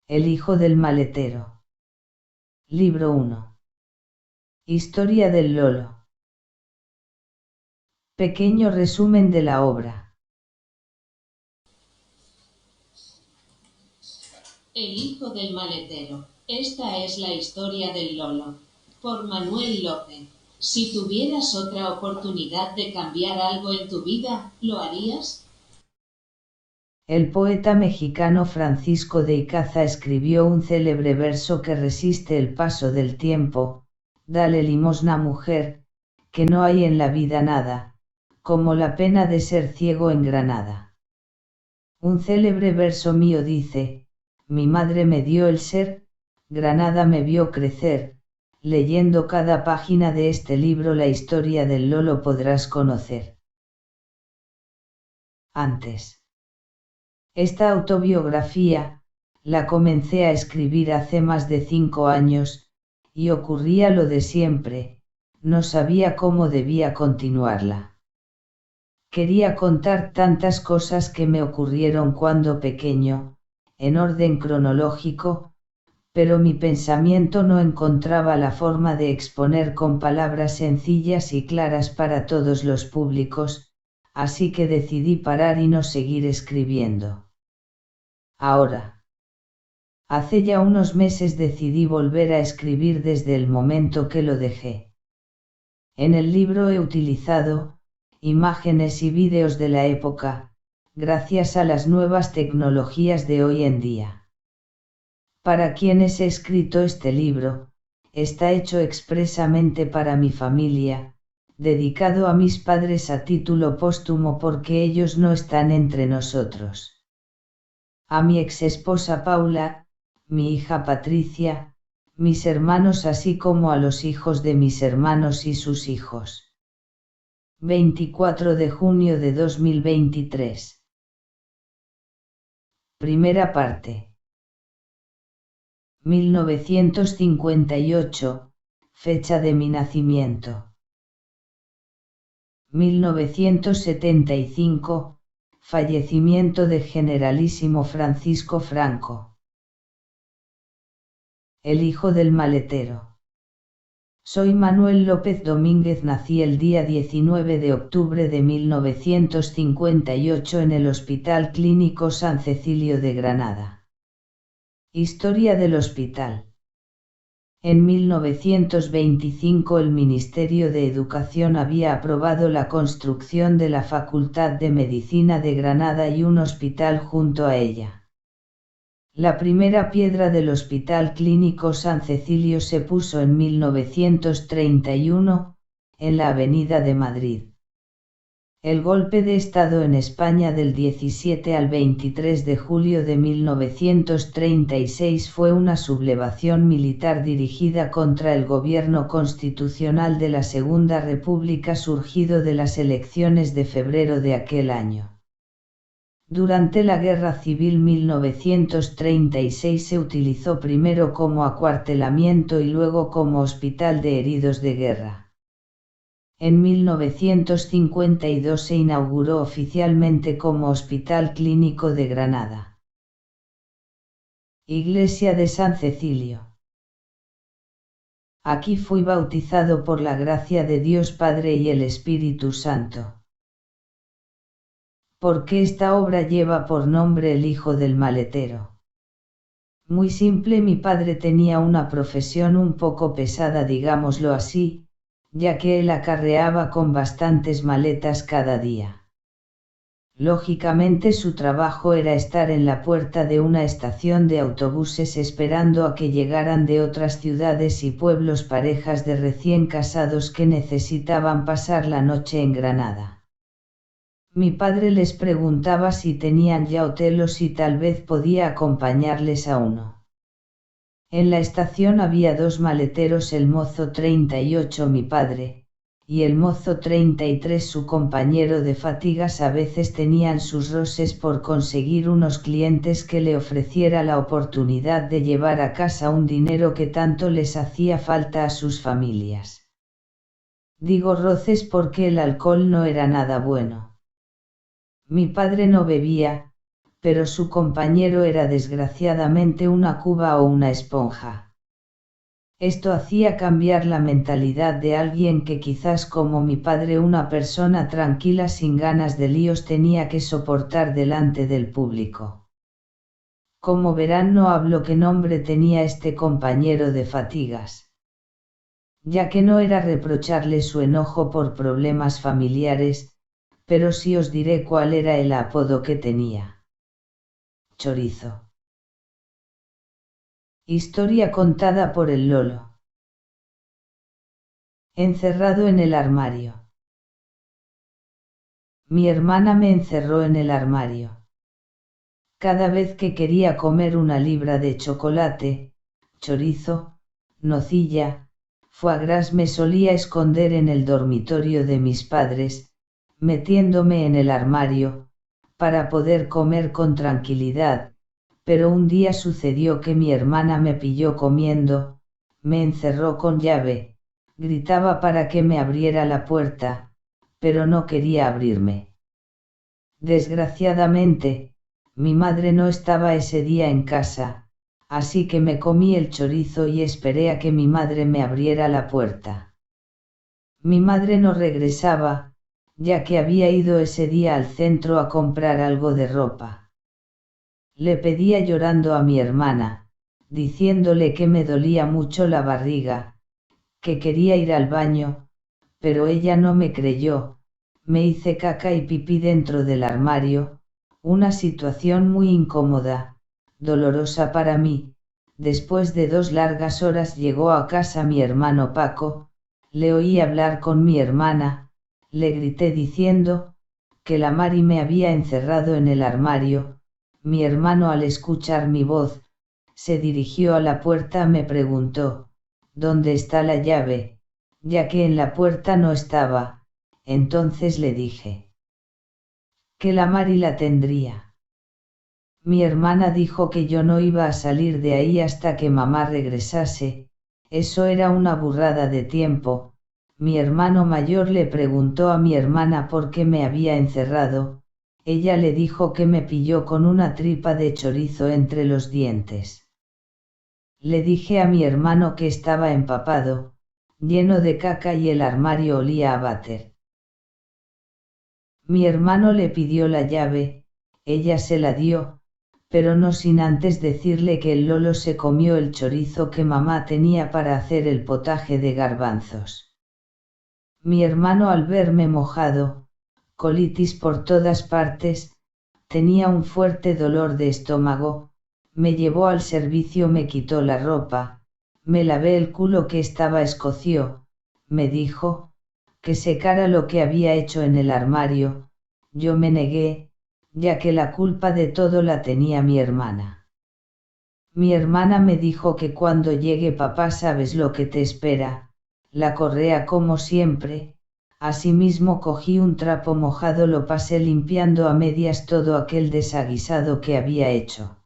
El hijo del maletero. Libro 1. Historia del Lolo. Pequeño resumen de la obra. El hijo del maletero. Esta es la historia del Lolo. Por Manuel López. Si tuvieras otra oportunidad de cambiar algo en tu vida, ¿lo harías? El poeta mexicano Francisco de Icaza escribió un célebre verso que resiste el paso del tiempo: dale limosna, mujer, que no hay en la vida nada, como la pena de ser ciego en Granada. Un célebre verso mío dice: mi madre me dio el ser, Granada me vio crecer. Leyendo cada página de este libro la historia del Lolo podrás conocer. Antes. Esta autobiografía, la comencé a escribir hace más de 5 años, y ocurría lo de siempre, no sabía cómo debía continuarla. Quería contar tantas cosas que me ocurrieron cuando pequeño, en orden cronológico, pero mi pensamiento no encontraba la forma de exponer con palabras sencillas y claras para todos los públicos, así que decidí parar y no seguir escribiendo. Ahora. Hace ya unos meses decidí volver a escribir desde el momento que lo dejé. En el libro he utilizado imágenes y vídeos de la época, gracias a las nuevas tecnologías de hoy en día. Para quienes he escrito este libro, está hecho expresamente para mi familia, dedicado a mis padres a título póstumo porque ellos no están entre nosotros. A mi exesposa Paula, mi hija Patricia, mis hermanos así como a los hijos de mis hermanos y sus hijos. 24 de junio de 2023. Primera parte. 1958, fecha de mi nacimiento. 1975, fallecimiento del generalísimo Francisco Franco. El hijo del maletero. Soy Manuel López Domínguez. Nací el día 19 de octubre de 1958 en el Hospital Clínico San Cecilio de Granada. Historia del hospital. En 1925 el Ministerio de Educación había aprobado la construcción de la Facultad de Medicina de Granada y un hospital junto a ella. La primera piedra del Hospital Clínico San Cecilio se puso en 1931, en la Avenida de Madrid. El golpe de Estado en España del 17 al 23 de julio de 1936 fue una sublevación militar dirigida contra el gobierno constitucional de la Segunda República surgido de las elecciones de febrero de aquel año. Durante la Guerra Civil 1936 se utilizó primero como acuartelamiento y luego como hospital de heridos de guerra. En 1952 se inauguró oficialmente como Hospital Clínico de Granada. Iglesia de San Cecilio. Aquí fui bautizado por la gracia de Dios Padre y el Espíritu Santo. ¿Por qué esta obra lleva por nombre El hijo del maletero? Muy simple, mi padre tenía una profesión un poco pesada, digámoslo así, ya que él acarreaba con bastantes maletas cada día. Lógicamente su trabajo era estar en la puerta de una estación de autobuses esperando a que llegaran de otras ciudades y pueblos parejas de recién casados que necesitaban pasar la noche en Granada. Mi padre les preguntaba si tenían ya hotel o si tal vez podía acompañarles a uno. En la estación había 2 maleteros, el mozo 38 mi padre, y el mozo 33 su compañero de fatigas. A veces tenían sus roces por conseguir unos clientes que le ofreciera la oportunidad de llevar a casa un dinero que tanto les hacía falta a sus familias. Digo roces porque el alcohol no era nada bueno. Mi padre no bebía, pero su compañero era desgraciadamente una cuba o una esponja. Esto hacía cambiar la mentalidad de alguien que quizás como mi padre, una persona tranquila sin ganas de líos, tenía que soportar delante del público. Como verán, no hablo qué nombre tenía este compañero de fatigas. Ya que no era reprocharle su enojo por problemas familiares, pero sí os diré cuál era el apodo que tenía. Chorizo. Historia contada por el Lolo. Encerrado en el armario. Mi hermana me encerró en el armario. Cada vez que quería comer una libra de chocolate, chorizo, nocilla, foie gras, me solía esconder en el dormitorio de mis padres, metiéndome en el armario, para poder comer con tranquilidad, pero un día sucedió que mi hermana me pilló comiendo, me encerró con llave, gritaba para que me abriera la puerta, pero no quería abrirme. Desgraciadamente, mi madre no estaba ese día en casa, así que me comí el chorizo y esperé a que mi madre me abriera la puerta. Mi madre no regresaba, ya que había ido ese día al centro a comprar algo de ropa. Le pedía llorando a mi hermana, diciéndole que me dolía mucho la barriga, que quería ir al baño, pero ella no me creyó. Me hice caca y pipí dentro del armario, una situación muy incómoda, dolorosa para mí. Después de 2 largas horas llegó a casa mi hermano Paco, le oí hablar con mi hermana, le grité diciendo que la Mari me había encerrado en el armario. Mi hermano, al escuchar mi voz, se dirigió a la puerta, me preguntó, ¿dónde está la llave?, ya que en la puerta no estaba. Entonces le dije que la Mari la tendría. Mi hermana dijo que yo no iba a salir de ahí hasta que mamá regresase. Eso era una burrada de tiempo. Mi hermano mayor le preguntó a mi hermana por qué me había encerrado. Ella le dijo que me pilló con una tripa de chorizo entre los dientes. Le dije a mi hermano que estaba empapado, lleno de caca, y el armario olía a váter. Mi hermano le pidió la llave, ella se la dio, pero no sin antes decirle que el Lolo se comió el chorizo que mamá tenía para hacer el potaje de garbanzos. Mi hermano, al verme mojado, colitis por todas partes, tenía un fuerte dolor de estómago, me llevó al servicio, me quitó la ropa, me lavé el culo que estaba escoció, me dijo que secara lo que había hecho en el armario. Yo me negué, ya que la culpa de todo la tenía mi hermana. Mi hermana me dijo que cuando llegue papá sabes lo que te espera, la correa como siempre. Asimismo cogí un trapo mojado, lo pasé limpiando a medias todo aquel desaguisado que había hecho.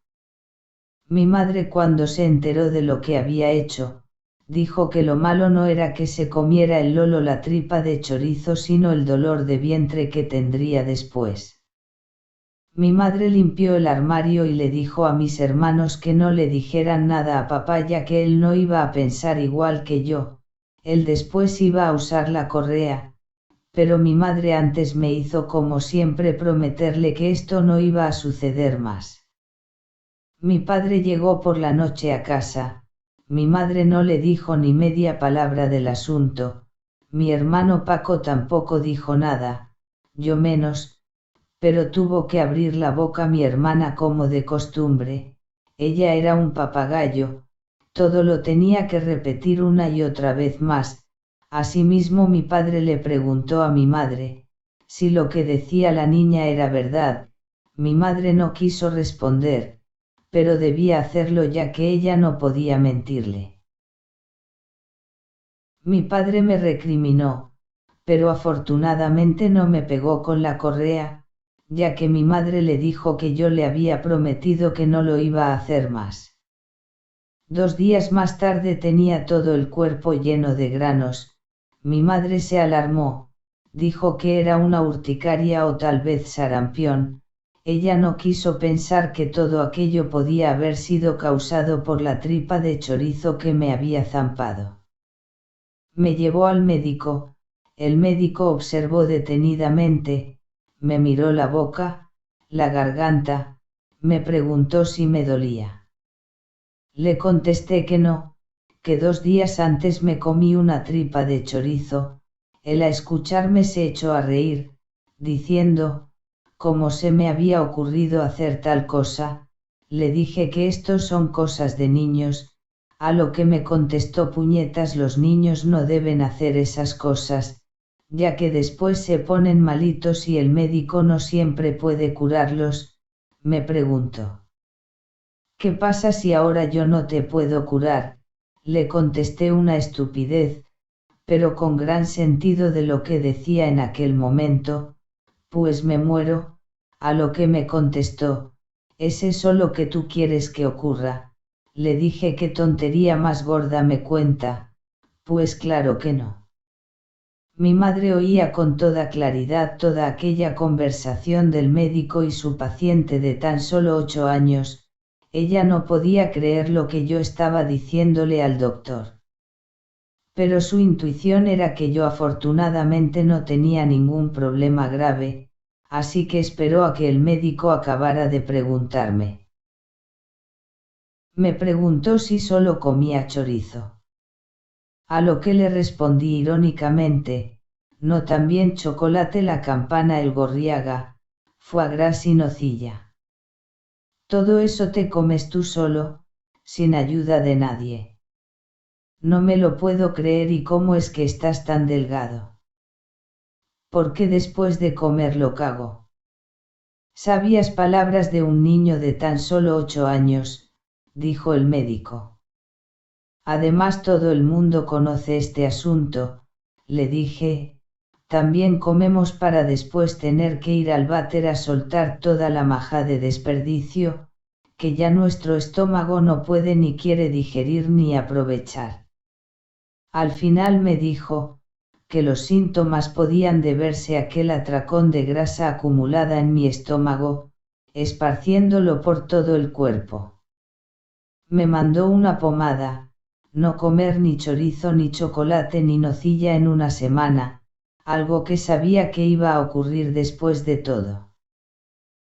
Mi madre, cuando se enteró de lo que había hecho, dijo que lo malo no era que se comiera el Lolo la tripa de chorizo, sino el dolor de vientre que tendría después. Mi madre limpió el armario y le dijo a mis hermanos que no le dijeran nada a papá, ya que él no iba a pensar igual que yo, él después iba a usar la correa, pero mi madre antes me hizo como siempre prometerle que esto no iba a suceder más. Mi padre llegó por la noche a casa. Mi madre no le dijo ni media palabra del asunto, mi hermano Paco tampoco dijo nada, yo menos, pero tuvo que abrir la boca mi hermana como de costumbre. Ella era un papagayo, todo lo tenía que repetir una y otra vez más. Asimismo mi padre le preguntó a mi madre si lo que decía la niña era verdad. Mi madre no quiso responder, pero debía hacerlo ya que ella no podía mentirle. Mi padre me recriminó, pero afortunadamente no me pegó con la correa, ya que mi madre le dijo que yo le había prometido que no lo iba a hacer más. 2 días más tarde tenía todo el cuerpo lleno de granos. Mi madre se alarmó, dijo que era una urticaria o tal vez sarampión, ella no quiso pensar que todo aquello podía haber sido causado por la tripa de chorizo que me había zampado. Me llevó al médico, el médico observó detenidamente, me miró la boca, la garganta, me preguntó si me dolía. Le contesté que no, que 2 días antes me comí una tripa de chorizo. Él a escucharme se echó a reír, diciendo, ¿cómo se me había ocurrido hacer tal cosa? Le dije que estos son cosas de niños, a lo que me contestó: puñetas, los niños no deben hacer esas cosas, ya que después se ponen malitos y el médico no siempre puede curarlos. Me preguntó: ¿qué pasa si ahora yo no te puedo curar? Le contesté una estupidez, pero con gran sentido de lo que decía en aquel momento: pues me muero. A lo que me contestó: ¿es eso lo que tú quieres que ocurra? Le dije: qué tontería más gorda me cuenta. Pues claro que no. Mi madre oía con toda claridad toda aquella conversación del médico y su paciente de tan solo 8 años. Ella no podía creer lo que yo estaba diciéndole al doctor. Pero su intuición era que yo afortunadamente no tenía ningún problema grave, así que esperó a que el médico acabara de preguntarme. Me preguntó si solo comía chorizo. A lo que le respondí irónicamente: no, también chocolate, la campana, el Gorriaga, foie gras y nocilla. Todo eso te comes tú solo, sin ayuda de nadie. No me lo puedo creer. ¿Y cómo es que estás tan delgado? ¿Por qué después de comer lo cago? Sabias palabras de un niño de tan solo 8 años, dijo el médico. Además todo el mundo conoce este asunto, le dije. También comemos para después tener que ir al váter a soltar toda la maja de desperdicio, que ya nuestro estómago no puede ni quiere digerir ni aprovechar. Al final me dijo, que los síntomas podían deberse a aquel atracón de grasa acumulada en mi estómago, esparciéndolo por todo el cuerpo. Me mandó una pomada: no comer ni chorizo ni chocolate ni nocilla en una semana, algo que sabía que iba a ocurrir después de todo.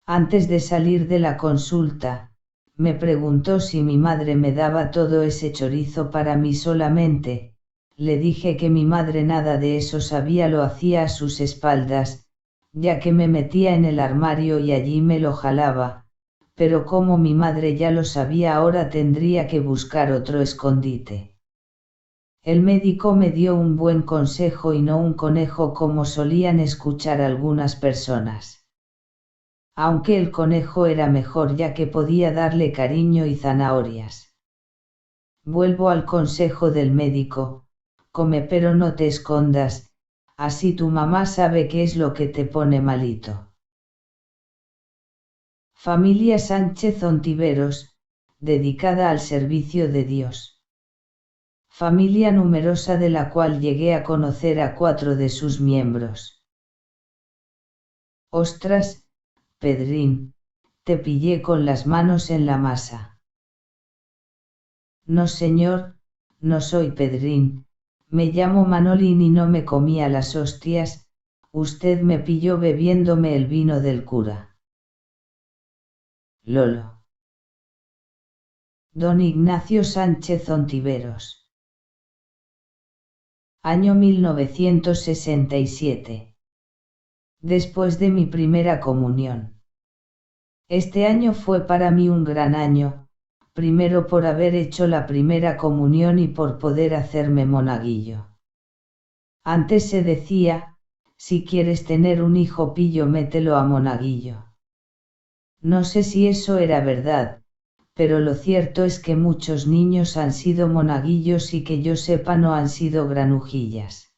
Antes de salir de la consulta, me preguntó si mi madre me daba todo ese chorizo para mí solamente. Le dije que mi madre nada de eso sabía, lo hacía a sus espaldas, ya que me metía en el armario y allí me lo jalaba, pero como mi madre ya lo sabía, ahora tendría que buscar otro escondite. El médico me dio un buen consejo y no un conejo como solían escuchar algunas personas. Aunque el conejo era mejor, ya que podía darle cariño y zanahorias. Vuelvo al consejo del médico: come pero no te escondas, así tu mamá sabe qué es lo que te pone malito. Familia Sánchez Ontiveros, dedicada al servicio de Dios. Familia numerosa de la cual llegué a conocer a 4 de sus miembros. Ostras, Pedrín, te pillé con las manos en la masa. No señor, no soy Pedrín, me llamo Manolín y no me comía las hostias, usted me pilló bebiéndome el vino del cura. Lolo. Don Ignacio Sánchez Ontiveros. Año 1967. Después de mi primera comunión. Este año fue para mí un gran año, primero por haber hecho la primera comunión y por poder hacerme monaguillo. Antes se decía, si quieres tener un hijo pillo mételo a monaguillo. No sé si eso era verdad, pero lo cierto es que muchos niños han sido monaguillos y que yo sepa no han sido granujillas.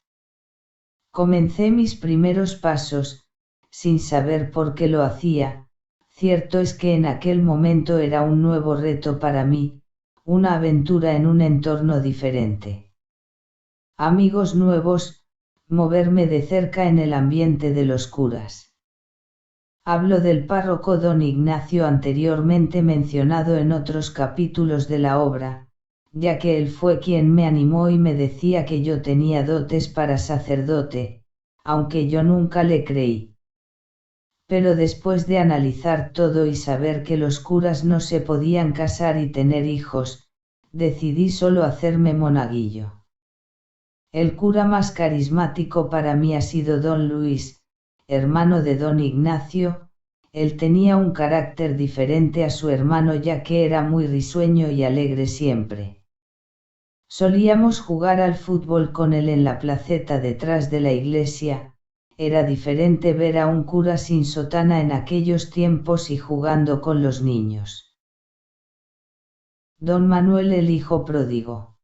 Comencé mis primeros pasos, sin saber por qué lo hacía. Cierto es que en aquel momento era un nuevo reto para mí, una aventura en un entorno diferente. Amigos nuevos, moverme de cerca en el ambiente de los curas. Hablo del párroco don Ignacio anteriormente mencionado en otros capítulos de la obra, ya que él fue quien me animó y me decía que yo tenía dotes para sacerdote, aunque yo nunca le creí. Pero después de analizar todo y saber que los curas no se podían casar y tener hijos, decidí solo hacerme monaguillo. El cura más carismático para mí ha sido don Luis, hermano de don Ignacio. Él tenía un carácter diferente a su hermano ya que era muy risueño y alegre siempre. Solíamos jugar al fútbol con él en la placeta detrás de la iglesia. Era diferente ver a un cura sin sotana en aquellos tiempos y jugando con los niños. Don Manuel el hijo pródigo.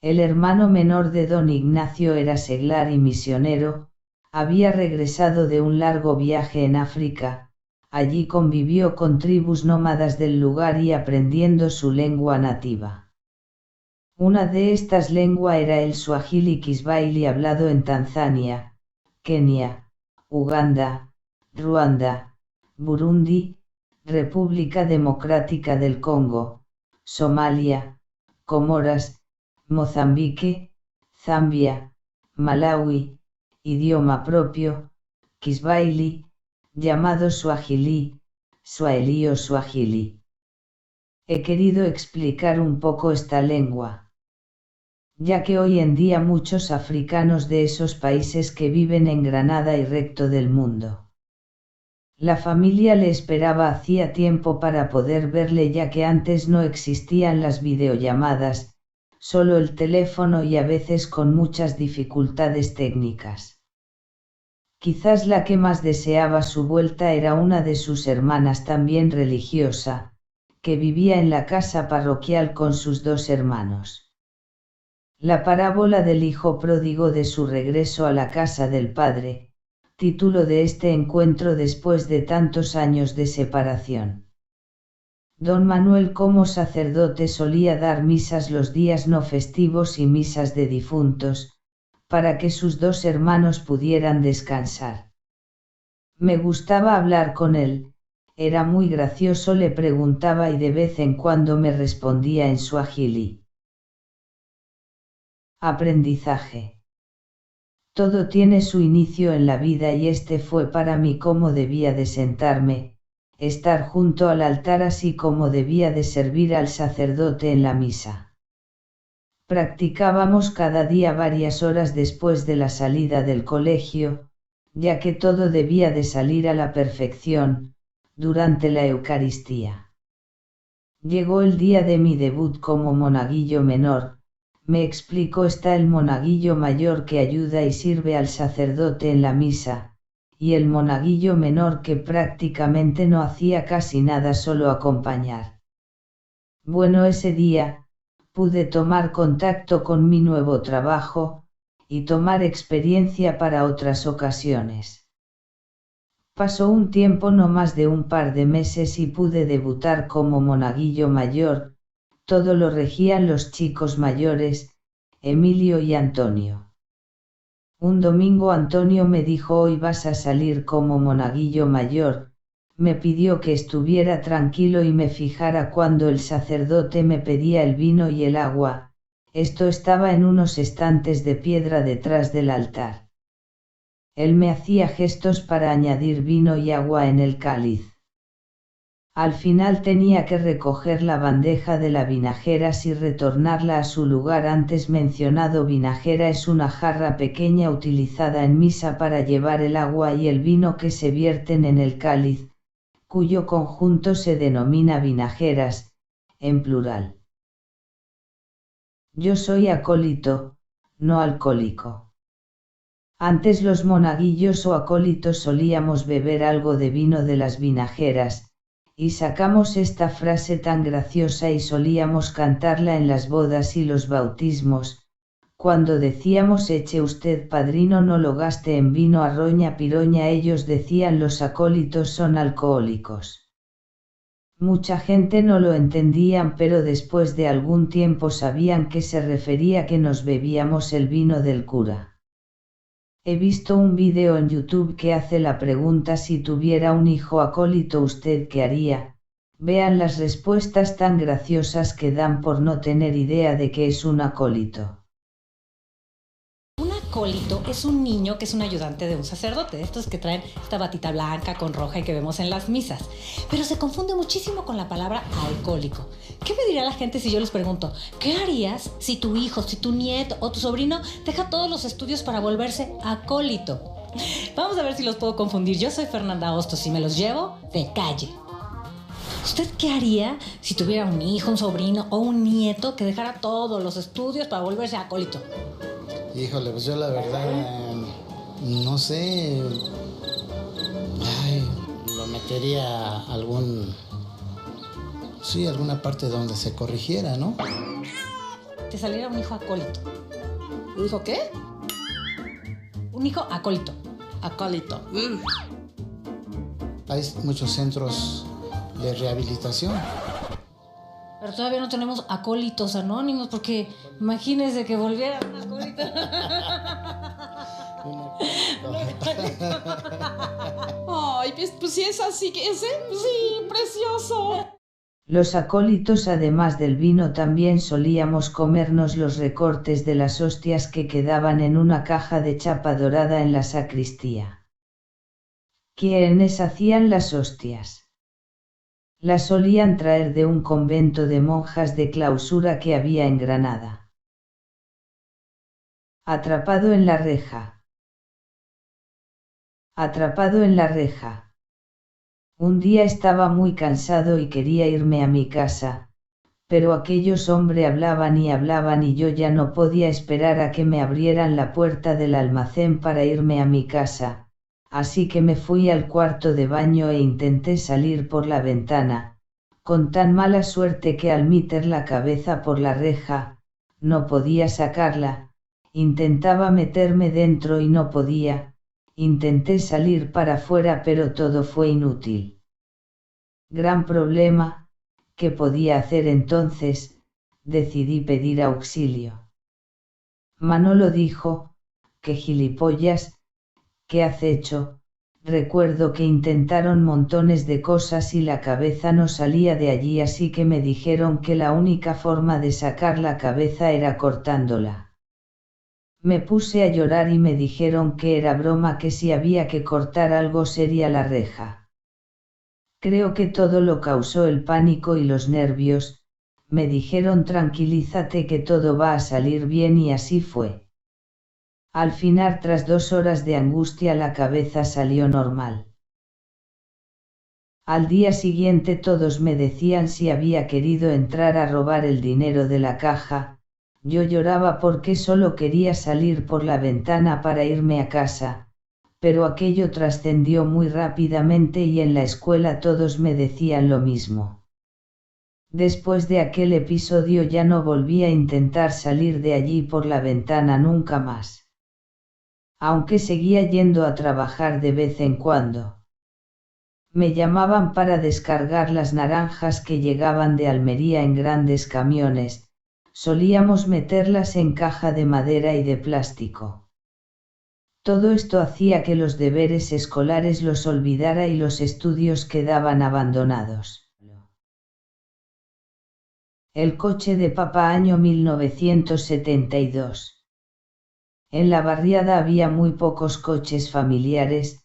El hermano menor de don Ignacio era seglar y misionero, había regresado de un largo viaje en África, allí convivió con tribus nómadas del lugar y aprendiendo su lengua nativa. Una de estas lenguas era el suajili kiswahili hablado en Tanzania, Kenia, Uganda, Ruanda, Burundi, República Democrática del Congo, Somalia, Comoras, Mozambique, Zambia, Malawi, idioma propio, Kiswahili, llamado Swahili, Swahili o Swahili. He querido explicar un poco esta lengua, ya que hoy en día muchos africanos de esos países que viven en Granada y recto del mundo. La familia le esperaba hacía tiempo para poder verle ya que antes no existían las videollamadas, solo el teléfono y a veces con muchas dificultades técnicas. Quizás la que más deseaba su vuelta era una de sus hermanas también religiosa, que vivía en la casa parroquial con sus dos hermanos. La parábola del hijo pródigo de su regreso a la casa del padre, título de este encuentro después de tantos años de separación. Don Manuel como sacerdote solía dar misas los días no festivos y misas de difuntos, para que sus dos hermanos pudieran descansar. Me gustaba hablar con él, era muy gracioso, le preguntaba y de vez en cuando me respondía en suajili. Aprendizaje. Todo tiene su inicio en la vida y este fue para mí cómo debía de sentarme, estar junto al altar así como debía de servir al sacerdote en la misa. Practicábamos cada día varias horas después de la salida del colegio, ya que todo debía de salir a la perfección, durante la Eucaristía. Llegó el día de mi debut como monaguillo menor, me explico, está el monaguillo mayor que ayuda y sirve al sacerdote en la misa, y el monaguillo menor que prácticamente no hacía casi nada, solo acompañar. Bueno, ese día, pude tomar contacto con mi nuevo trabajo, y tomar experiencia para otras ocasiones. Pasó un tiempo, no más de un par de meses, y pude debutar como monaguillo mayor, todo lo regían los chicos mayores, Emilio y Antonio. Un domingo Antonio me dijo: hoy vas a salir como monaguillo mayor. Me pidió que estuviera tranquilo y me fijara cuando el sacerdote me pedía el vino y el agua, esto estaba en unos estantes de piedra detrás del altar. Él me hacía gestos para añadir vino y agua en el cáliz. Al final tenía que recoger la bandeja de la vinajeras y retornarla a su lugar antes mencionado. Vinajera es una jarra pequeña utilizada en misa para llevar el agua y el vino que se vierten en el cáliz, cuyo conjunto se denomina vinajeras, en plural. Yo soy acólito, no alcohólico. Antes los monaguillos o acólitos solíamos beber algo de vino de las vinajeras, y sacamos esta frase tan graciosa y solíamos cantarla en las bodas y los bautismos, cuando decíamos: eche usted padrino, no lo gaste en vino, arroña piroña. Ellos decían: los acólitos son alcohólicos. Mucha gente no lo entendían, pero después de algún tiempo sabían que se refería que nos bebíamos el vino del cura. He visto un vídeo en YouTube que hace la pregunta: si tuviera un hijo acólito, ¿usted qué haría? Vean las respuestas tan graciosas que dan por no tener idea de qué es un acólito. Un acólito es un niño que es un ayudante de un sacerdote, de estos que traen esta batita blanca con roja y que vemos en las misas. Pero se confunde muchísimo con la palabra alcohólico. ¿Qué me diría la gente si yo les pregunto, ¿qué harías si tu hijo, si tu nieto o tu sobrino deja todos los estudios para volverse acólito? Vamos a ver si los puedo confundir. Yo soy Fernanda Hostos y me los llevo de calle. ¿Usted qué haría si tuviera un hijo, un sobrino o un nieto que dejara todos los estudios para volverse acólito? Híjole, pues yo la verdad, no sé, lo metería a alguna parte donde se corrigiera, ¿no? Te saliera un hijo acólito. ¿Un hijo qué? Un hijo acólito. Acólito. Hay muchos centros de rehabilitación. Pero todavía no tenemos acólitos anónimos, porque imagínense que volviera un acólito. Ay, pues si es así, que ese, sí, precioso. Los acólitos, además del vino, también solíamos comernos los recortes de las hostias que quedaban en una caja de chapa dorada en la sacristía. ¿Quiénes hacían las hostias? Las solían traer de un convento de monjas de clausura que había en Granada. Atrapado en la reja. Atrapado en la reja. Un día estaba muy cansado y quería irme a mi casa, pero aquellos hombres hablaban y yo ya no podía esperar a que me abrieran la puerta del almacén para irme a mi casa, así que me fui al cuarto de baño e intenté salir por la ventana, con tan mala suerte que al meter la cabeza por la reja, no podía sacarla. Intentaba meterme dentro y no podía. Intenté salir para fuera, pero todo fue inútil. Gran problema. ¿Qué podía hacer entonces? Decidí pedir auxilio. Manolo dijo: ¿qué gilipollas? ¿Qué has hecho? Recuerdo que intentaron montones de cosas y la cabeza no salía de allí, así que me dijeron que la única forma de sacar la cabeza era cortándola. Me puse a llorar y me dijeron que era broma, que si había que cortar algo sería la reja. Creo que todo lo causó el pánico y los nervios. Me dijeron: tranquilízate, que todo va a salir bien, y así fue. Al final, tras 2 horas de angustia, la cabeza salió normal. Al día siguiente todos me decían si había querido entrar a robar el dinero de la caja. Yo lloraba porque solo quería salir por la ventana para irme a casa, pero aquello trascendió muy rápidamente y en la escuela todos me decían lo mismo. Después de aquel episodio ya no volví a intentar salir de allí por la ventana nunca más. Aunque seguía yendo a trabajar de vez en cuando. Me llamaban para descargar las naranjas que llegaban de Almería en grandes camiones. Solíamos meterlas en caja de madera y de plástico. Todo esto hacía que los deberes escolares los olvidara y los estudios quedaban abandonados. El coche de papá, año 1972. En la barriada había muy pocos coches familiares.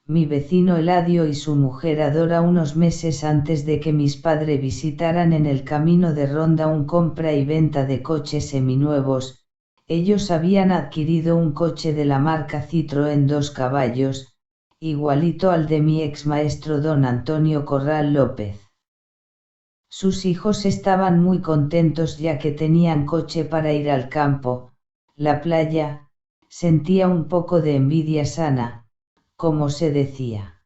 Mi vecino Eladio y su mujer Adora, unos meses antes de que mis padres visitaran en el camino de Ronda un compra y venta de coches seminuevos, ellos habían adquirido un coche de la marca Citroën 2 caballos, igualito al de mi ex maestro don Antonio Corral López. Sus hijos estaban muy contentos ya que tenían coche para ir al campo, la playa. Sentía un poco de envidia sana, como se decía.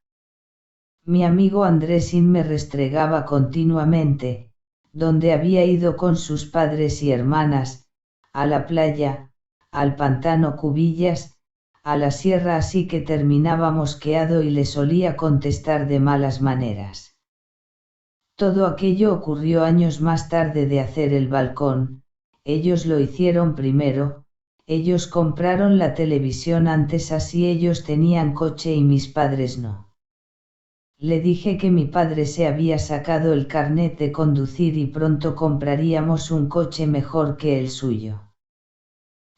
Mi amigo Andrésín me restregaba continuamente, donde había ido con sus padres y hermanas, a la playa, al pantano Cubillas, a la sierra, así que terminaba mosqueado y le solía contestar de malas maneras. Todo aquello ocurrió años más tarde de hacer el balcón. Ellos lo hicieron primero, ellos compraron la televisión antes, así ellos tenían coche y mis padres no. Le dije que mi padre se había sacado el carnet de conducir y pronto compraríamos un coche mejor que el suyo.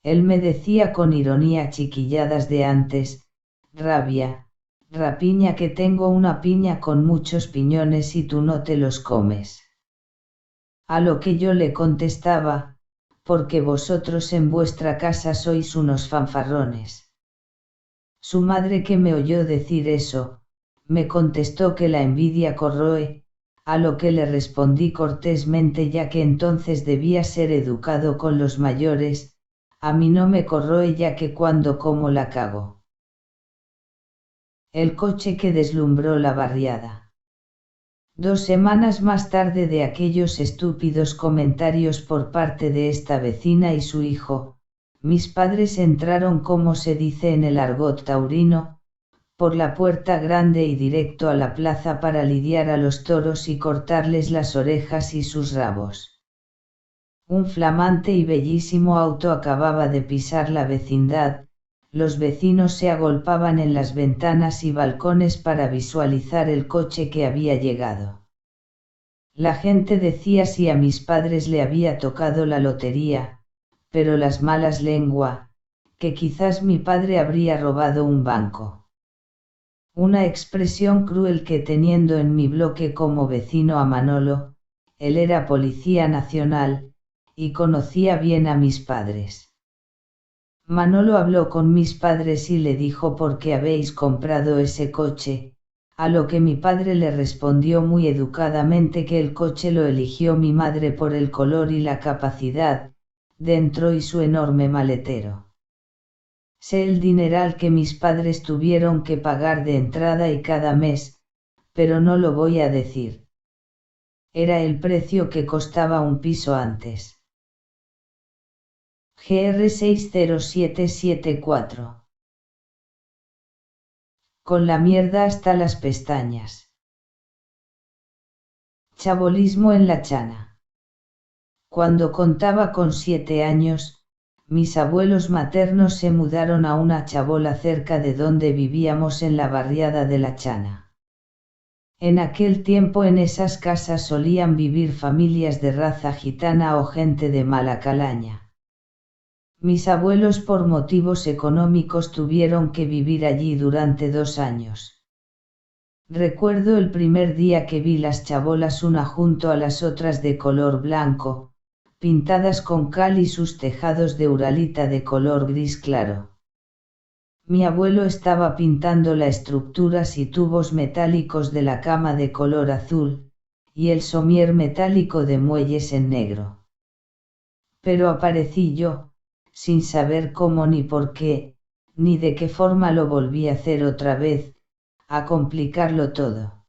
Él me decía con ironía chiquilladas de antes: rabia, rapiña, que tengo una piña con muchos piñones y tú no te los comes. A lo que yo le contestaba: porque vosotros en vuestra casa sois unos fanfarrones. Su madre, que me oyó decir eso, me contestó que la envidia corroe, a lo que le respondí cortésmente, ya que entonces debía ser educado con los mayores: a mí no me corroe, ya que cuando como la cago. El coche que deslumbró la barriada. 2 semanas más tarde de aquellos estúpidos comentarios por parte de esta vecina y su hijo, mis padres entraron, como se dice en el argot taurino, por la puerta grande y directo a la plaza para lidiar a los toros y cortarles las orejas y sus rabos. Un flamante y bellísimo auto acababa de pisar la vecindad, los vecinos se agolpaban en las ventanas y balcones para visualizar el coche que había llegado. La gente decía si a mis padres le había tocado la lotería, pero las malas lengua, que quizás mi padre habría robado un banco. Una expresión cruel que, teniendo en mi bloque como vecino a Manolo, él era policía nacional, y conocía bien a mis padres. Manolo habló con mis padres y le dijo: ¿por qué habéis comprado ese coche? A lo que mi padre le respondió muy educadamente que el coche lo eligió mi madre por el color y la capacidad, dentro y su enorme maletero. Sé el dineral que mis padres tuvieron que pagar de entrada y cada mes, pero no lo voy a decir. Era el precio que costaba un piso antes. GR 60774. Con la mierda hasta las pestañas. Chabolismo en la Chana. Cuando contaba con 7 años, mis abuelos maternos se mudaron a una chabola cerca de donde vivíamos en la barriada de La Chana. En aquel tiempo en esas casas solían vivir familias de raza gitana o gente de mala calaña. Mis abuelos, por motivos económicos, tuvieron que vivir allí durante 2 años. Recuerdo el primer día que vi las chabolas una junto a las otras de color blanco, pintadas con cal, y sus tejados de uralita de color gris claro. Mi abuelo estaba pintando las estructuras y tubos metálicos de la cama de color azul, y el somier metálico de muelles en negro. Pero aparecí yo, sin saber cómo ni por qué, ni de qué forma lo volví a hacer otra vez, a complicarlo todo.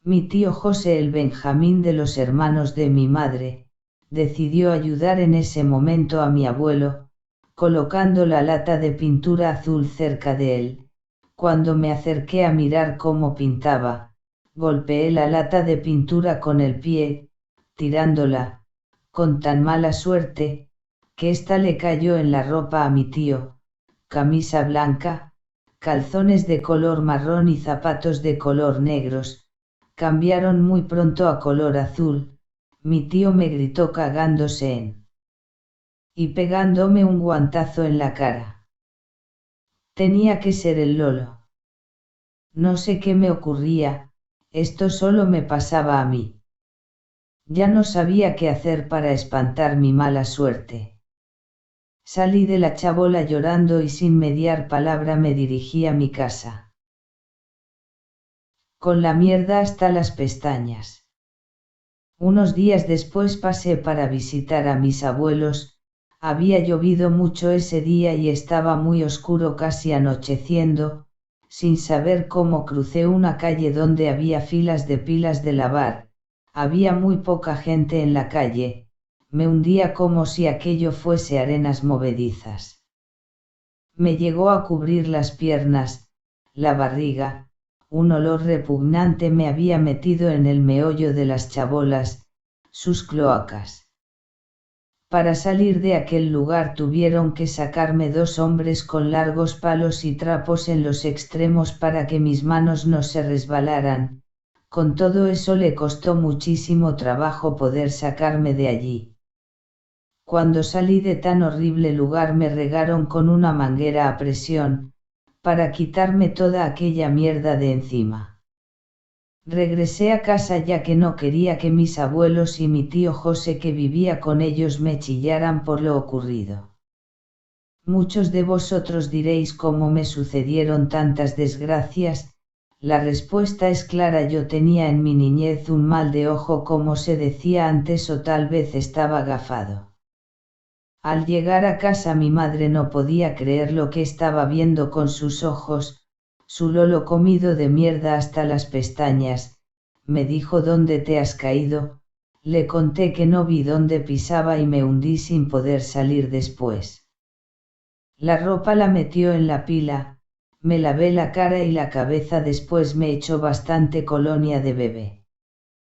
Mi tío José, el Benjamín de los hermanos de mi madre, decidió ayudar en ese momento a mi abuelo, colocando la lata de pintura azul cerca de él. Cuando me acerqué a mirar cómo pintaba, golpeé la lata de pintura con el pie, tirándola, con tan mala suerte, que ésta le cayó en la ropa a mi tío: camisa blanca, calzones de color marrón y zapatos de color negros. Cambiaron muy pronto a color azul. Mi tío me gritó cagándose en y pegándome un guantazo en la cara. Tenía que ser el Lolo. No sé qué me ocurría, esto solo me pasaba a mí. Ya no sabía qué hacer para espantar mi mala suerte. Salí de la chabola llorando y sin mediar palabra me dirigí a mi casa. Con la mierda hasta las pestañas. Unos días después pasé para visitar a mis abuelos. Había llovido mucho ese día y estaba muy oscuro, casi anocheciendo. Sin saber cómo crucé una calle donde había filas de pilas de lavar. Había muy poca gente en la calle. Me hundía como si aquello fuese arenas movedizas. Me llegó a cubrir las piernas, la barriga. Un olor repugnante me había metido en el meollo de las chabolas, sus cloacas. Para salir de aquel lugar tuvieron que sacarme 2 hombres con largos palos y trapos en los extremos para que mis manos no se resbalaran. Con todo eso le costó muchísimo trabajo poder sacarme de allí. Cuando salí de tan horrible lugar me regaron con una manguera a presión, para quitarme toda aquella mierda de encima. Regresé a casa ya que no quería que mis abuelos y mi tío José que vivía con ellos me chillaran por lo ocurrido. Muchos de vosotros diréis cómo me sucedieron tantas desgracias. La respuesta es clara: yo tenía en mi niñez un mal de ojo, como se decía antes, o tal vez estaba gafado. Al llegar a casa mi madre no podía creer lo que estaba viendo con sus ojos, su lolo comido de mierda hasta las pestañas. Me dijo: ¿dónde te has caído? Le conté que no vi dónde pisaba y me hundí sin poder salir después. La ropa la metió en la pila, me lavé la cara y la cabeza, después me echó bastante colonia de bebé.